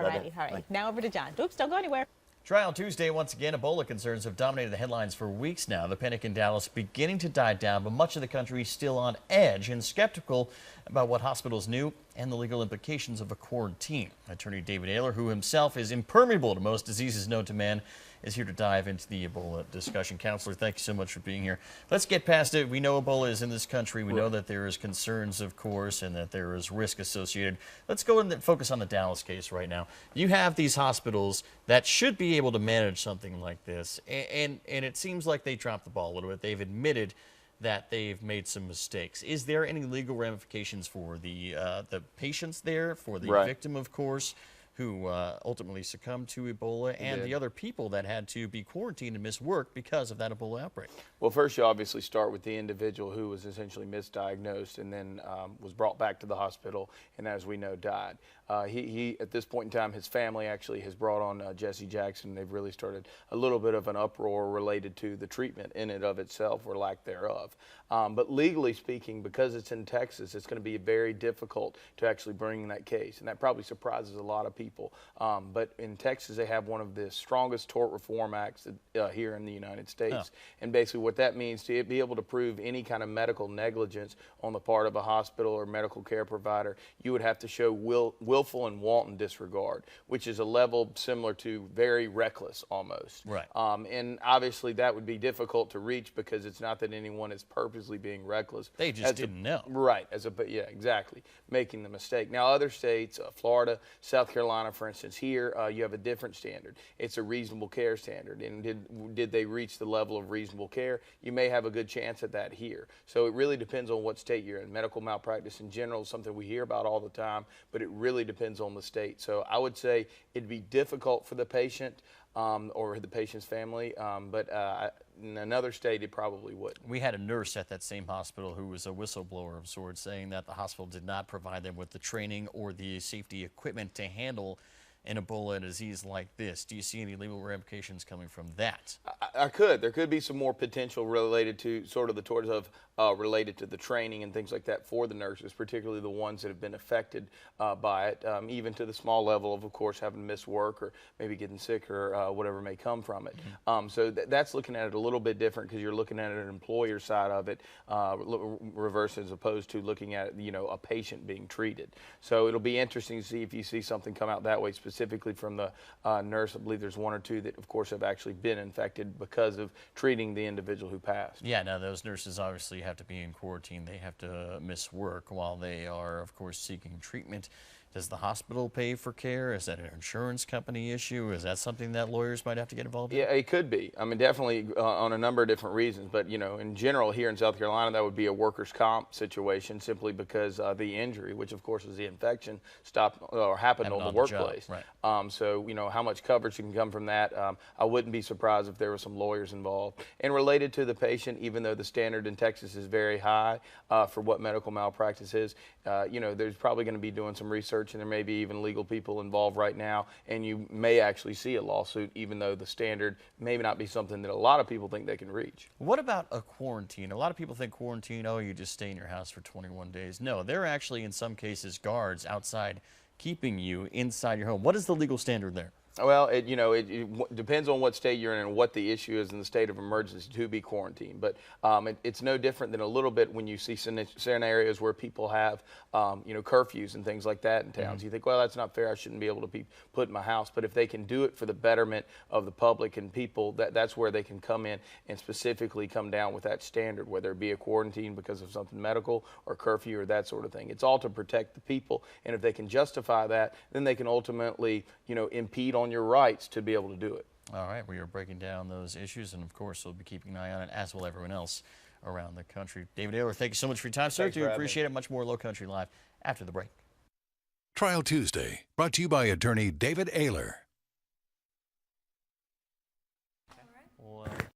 All right. Now over to John. Oops, don't go anywhere. Trial Tuesday, once again, Ebola concerns have dominated the headlines for weeks now. The panic in Dallas beginning to die down, but much of the country still on edge and skeptical about what hospitals knew and the legal implications of a quarantine. Attorney David Ayler, who himself is impermeable to most diseases known to man, is here to dive into the Ebola discussion. Counselor, thank you so much for being here. Let's get past it. We know Ebola is in this country. We know that there is concerns, of course, and that there is risk associated. Let's go and focus on the Dallas case right now. You have these hospitals that should be able to manage something like this, and it seems like they dropped the ball a little bit. They've admitted that they've made some mistakes. Is there any legal ramifications for the patients there, for the victim, of course, who ultimately succumbed to Ebola, and the other people that had to be quarantined and miss work because of that Ebola outbreak? Well, first you obviously start with the individual who was essentially misdiagnosed and then was brought back to the hospital and, as we know, died. He at this point in time, his family actually has brought on Jesse Jackson. They've really started a little bit of an uproar related to the treatment in and of itself or lack thereof. But legally speaking, because it's in Texas, it's going to be very difficult to actually bring that case, and that probably surprises a lot of people. But in Texas, they have one of the strongest tort reform acts here in the United States. And basically what that means, to be able to prove any kind of medical negligence on the part of a hospital or medical care provider, you would have to show willful and wanton disregard, which is a level similar to very reckless almost. Right. And obviously that would be difficult to reach because it's not that anyone is purposely being reckless. They just didn't know. Right. Yeah, exactly. Making the mistake. Now, other states, Florida, South Carolina, for instance, here you have a different standard. It's a reasonable care standard. And did they reach the level of reasonable care? You may have a good chance at that here. So it really depends on what state you're in. Medical malpractice in general is something we hear about all the time, but it really depends on the state. So I would say it'd be difficult for the patient or the patient's family, but in another state it probably would. We had a nurse at that same hospital who was a whistleblower of sorts, saying that the hospital did not provide them with the training or the safety equipment to handle an Ebola disease like this. Do you see any legal ramifications coming from that? There could be some more potential related to sort of the towards of related to the training and things like that for the nurses, particularly the ones that have been affected by it, even to the small level of course, having to miss work or maybe getting sick or whatever may come from it. So that's looking at it a little bit different because you're looking at an employer side of it, reverse as opposed to looking at a patient being treated. So it'll be interesting to see if you see something come out that way, specifically from the nurse. I believe there's one or two that, of course, have actually been infected because of treating the individual who passed. Yeah, now those nurses obviously have to be in quarantine. They have to miss work while they are, of course, seeking treatment. Does the hospital pay for care? Is that an insurance company issue? Is that something that lawyers might have to get involved in? Yeah, it could be. I mean, definitely on a number of different reasons. But, in general, here in South Carolina, that would be a workers' comp situation simply because the injury, which, of course, is the infection, happened on the workplace. Right. So, how much coverage can come from that? I wouldn't be surprised if there were some lawyers involved. And related to the patient, even though the standard in Texas is very high for what medical malpractice is, there's probably going to be doing some research, and there may be even legal people involved right now, and you may actually see a lawsuit, even though the standard may not be something that a lot of people think they can reach. What about a quarantine? A lot of people think quarantine, oh, you just stay in your house for 21 days. No, there are actually, in some cases, guards outside keeping you inside your home. What is the legal standard there? Well, it depends on what state you're in and what the issue is in the state of emergency to be quarantined. But it's no different than a little bit when you see certain areas where people have, curfews and things like that in towns. You think, well, that's not fair. I shouldn't be able to be put in my house. But if they can do it for the betterment of the public and people, that's where they can come in and specifically come down with that standard, whether it be a quarantine because of something medical or curfew or that sort of thing. It's all to protect the people. And if they can justify that, then they can ultimately, impede on your rights to be able to do it. All right, we are breaking down those issues, and of course we'll be keeping an eye on it, as will everyone else around the country. David Ayler, thank you so much for your time, sir. Do appreciate it. Much more Lowcountry Live after the break. Trial Tuesday, brought to you by attorney David Ayler.